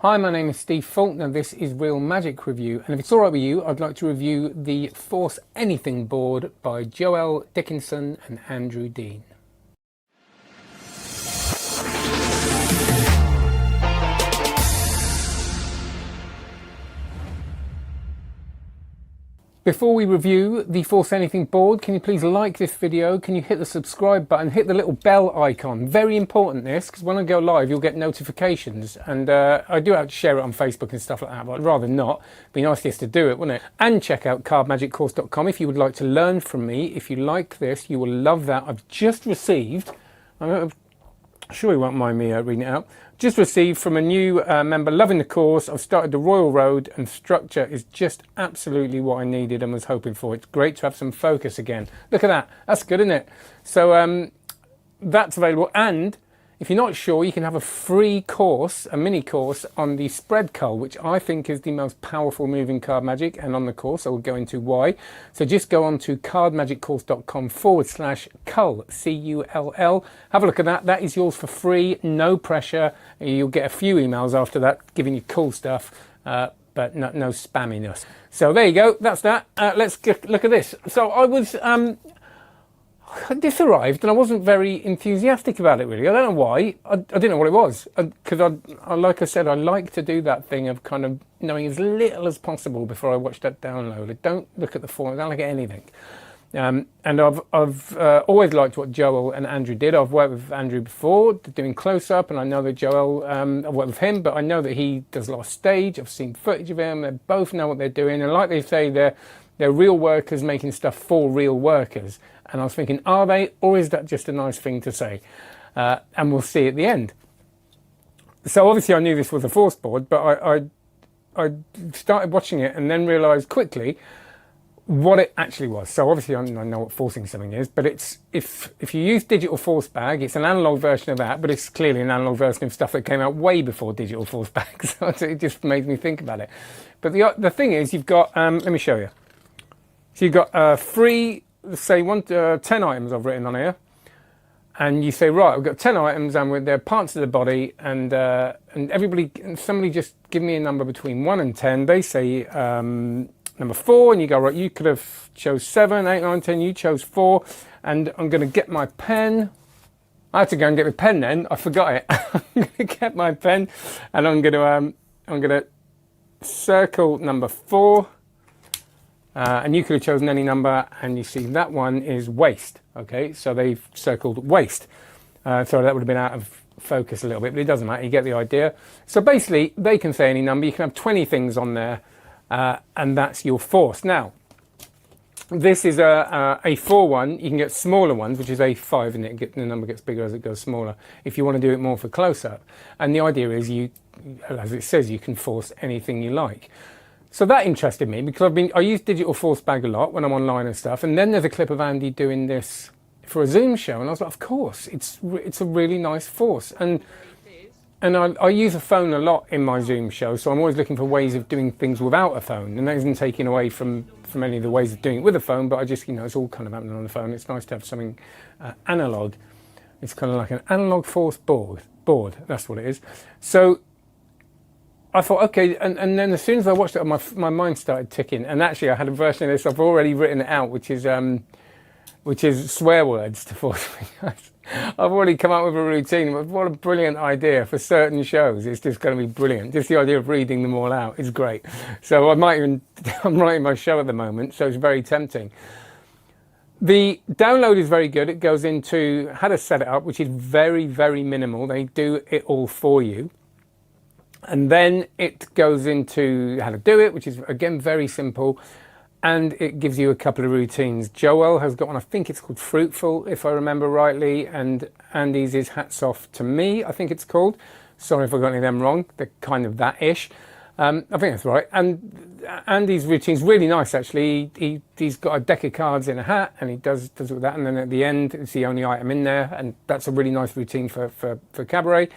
Hi, my name is Steve Faulkner. This is Real Magic Review, and if it's all right with you, I'd like to review the Force Anything board by Joel Dickinson and Andrew Dean. Before we review the Force Anything board, can you please like this video? Can you hit the subscribe button, hit the little bell icon? Very important this, because when I go live you'll get notifications, and I do have to share it on Facebook and stuff like that, but I'd rather not. It'd be nice just to do it, wouldn't it? And check out cardmagiccourse.com if you would like to learn from me. If you like this, you will love that. I've just received, I'm sure you won't mind me reading it out. Just received from a new member, loving the course. I've started the Royal Road and structure is just absolutely what I needed and was hoping for. It's great to have some focus again. Look at that. That's good, isn't it? So that's available. And if you're not sure, you can have a free course, a mini course on the spread cull, which I think is the most powerful move in card magic. And on the course, I will go into why. So just go on to cardmagiccourse.com/cull, C-U-L-L. Have a look at that. That is yours for free, no pressure. You'll get a few emails after that giving you cool stuff, but no spamminess. So there you go. That's that. Let's look at this. So this arrived and I wasn't very enthusiastic about it really. I don't know why. I didn't know what it was, because I like I said, I like to do that thing of kind of knowing as little as possible before I watch that download. I don't look at the form, I don't look at anything. And I've always liked what Joel and Andrew did. I've worked with Andrew before doing close-up, and I know that Joel, I've worked with him, but I know that he does a lot of stage. I've seen footage of him. They both know what they're doing, and like they say, they're real workers making stuff for real workers. And I was thinking, are they, or is that just a nice thing to say? And we'll see at the end. So obviously I knew this was a Force board, but I started watching it and then realised quickly what it actually was. So obviously I know what forcing something is, but it's if you use digital force bag, it's an analog version of that, but it's clearly an analog version of stuff that came out way before digital force bag. So it just made me think about it. But the thing is, you've got, let me show you. So you've got free, say 10 items I've written on here, and you say, right, I've got 10 items and they're parts of the body, and somebody just give me a number between 1 and 10. They say number 4, and you go, right, you could have chose 7, 8, 9, 10, you chose 4, and I'm going to get my pen. I had to go and get my pen then, I forgot it. I'm going to get my pen, and I'm going to circle number 4. And you could have chosen any number, and you see that one is waist. Okay, so they've circled waist. So that would have been out of focus a little bit, but it doesn't matter, you get the idea. So basically, they can say any number. You can have 20 things on there, and that's your force. Now, this is a 4 one. You can get smaller ones, which is a 5, and the number gets bigger as it goes smaller, if you want to do it more for close-up. And the idea is, as it says, you can force anything you like. So that interested me, because I use digital force bag a lot when I'm online and stuff. And then there's a clip of Andy doing this for a Zoom show, and I was like, of course, it's a really nice force. And I use a phone a lot in my Zoom show, so I'm always looking for ways of doing things without a phone. And that isn't taking away from any of the ways of doing it with a phone, but I just, it's all kind of happening on the phone. It's nice to have something analog. It's kind of like an analog force board. That's what it is. So I thought, okay, and then as soon as I watched it, my mind started ticking. And actually, I had a version of this. I've already written it out, which is swear words to force me. I've already come up with a routine. What a brilliant idea for certain shows. It's just going to be brilliant. Just the idea of reading them all out is great. So I'm writing my show at the moment, so it's very tempting. The download is very good. It goes into how to set it up, which is very, very minimal. They do it all for you. And then it goes into how to do it, which is, again, very simple. And it gives you a couple of routines. Joel has got one, I think it's called Fruitful, if I remember rightly. And Andy's is Hats Off to Me, I think it's called. Sorry if I got any of them wrong. They're kind of that-ish. I think that's right. And Andy's routine's really nice, actually. He's got a deck of cards in a hat, and he does it with that. And then at the end, it's the only item in there. And that's a really nice routine for Cabaret.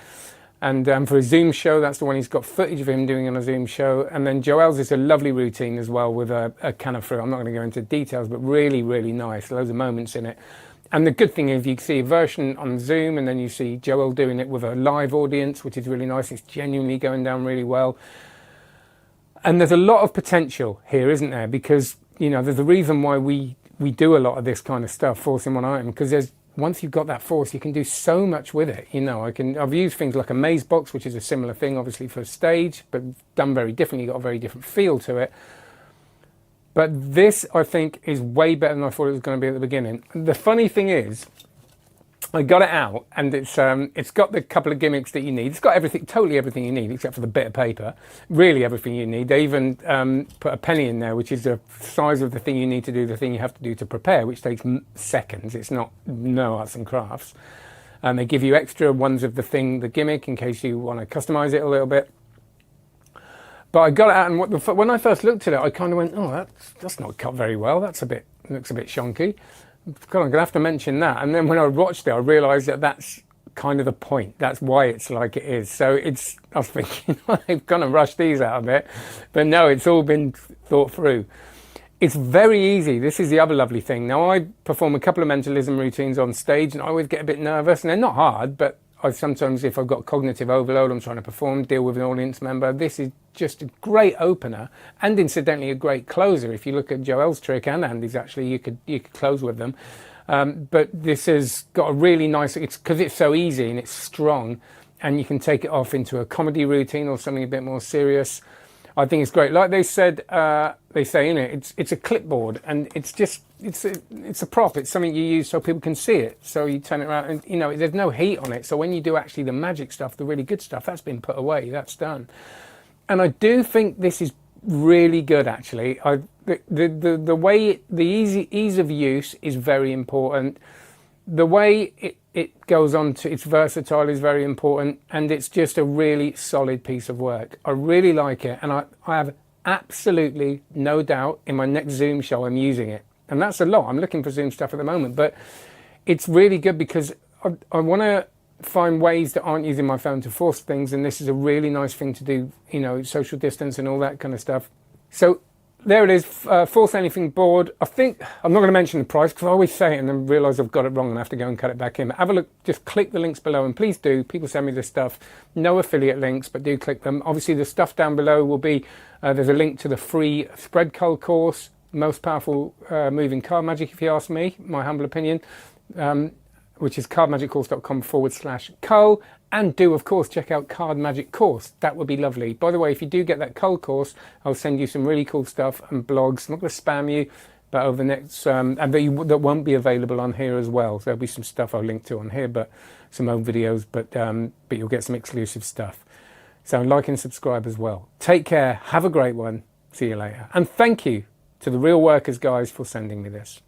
And for a Zoom show, that's the one he's got footage of him doing on a Zoom show. And then Joel's is a lovely routine as well with a can of fruit. I'm not going to go into details, but really, really nice. Loads of moments in it. And the good thing is you see a version on Zoom, and then you see Joel doing it with a live audience, which is really nice. It's genuinely going down really well. And there's a lot of potential here, isn't there? Because, you know, there's a reason why we do a lot of this kind of stuff, force in one item, because there's, once you've got that force, you can do so much with it. You know, I've used things like a maze box, which is a similar thing, obviously, for a stage, but done very differently, got a very different feel to it. But this, I think, is way better than I thought it was going to be at the beginning. The funny thing is, I got it out, and it's got the couple of gimmicks that you need. It's got everything, totally everything you need, except for the bit of paper. Really everything you need. They even put a penny in there, which is the size of the thing you need to do, the thing you have to do to prepare, which takes seconds. It's not no arts and crafts. And they give you extra ones of the thing, the gimmick, in case you want to customize it a little bit. But I got it out, and when I first looked at it, I kind of went, oh, that's not cut very well. Looks a bit shonky. God, I'm going to have to mention that. And then when I watched it, I realised that that's kind of the point. That's why it's like it is. So I was thinking, they've kind of rushed these out a bit. But no, it's all been thought through. It's very easy. This is the other lovely thing. Now, I perform a couple of mentalism routines on stage, and I always get a bit nervous. And they're not hard, but I sometimes, if I've got cognitive overload, I'm trying to perform, deal with an audience member. This is just a great opener, and incidentally a great closer. If you look at Joel's trick and Andy's, actually, you could close with them. But this has got a really nice, it's because it's so easy and it's strong, and you can take it off into a comedy routine or something a bit more serious. I think it's great. Like they said, they say in it, it's a clipboard, and it's a prop. It's something you use so people can see it. So you turn it around, and you know there's no heat on it. So when you do actually the magic stuff, the really good stuff, that's been put away. That's done. And I do think this is really good. Actually, the way the ease of use is very important. The way it goes on to, it's versatile, is very important, and it's just a really solid piece of work. I really like it, and I have absolutely no doubt in my next Zoom show I'm using it. And that's a lot. I'm looking for Zoom stuff at the moment, but it's really good because I want to find ways that aren't using my phone to force things, and this is a really nice thing to do, you know, social distance and all that kind of stuff. So there it is, Force Anything board. I think, I'm not going to mention the price because I always say it and then realise I've got it wrong and I have to go and cut it back in. But have a look, just click the links below, and please do. People send me this stuff. No affiliate links, but do click them. Obviously the stuff down below will be, there's a link to the free spread cull course, most powerful moving card magic, if you ask me, my humble opinion, which is cardmagiccourse.com/cull. And do, of course, check out Card Magic Course. That would be lovely. By the way, if you do get that cull course, I'll send you some really cool stuff and blogs. I'm not going to spam you, but over the next, and that won't be available on here as well. So there'll be some stuff I'll link to on here, but some old videos, but you'll get some exclusive stuff. So like and subscribe as well. Take care. Have a great one. See you later. And thank you to the Real Workers guys for sending me this.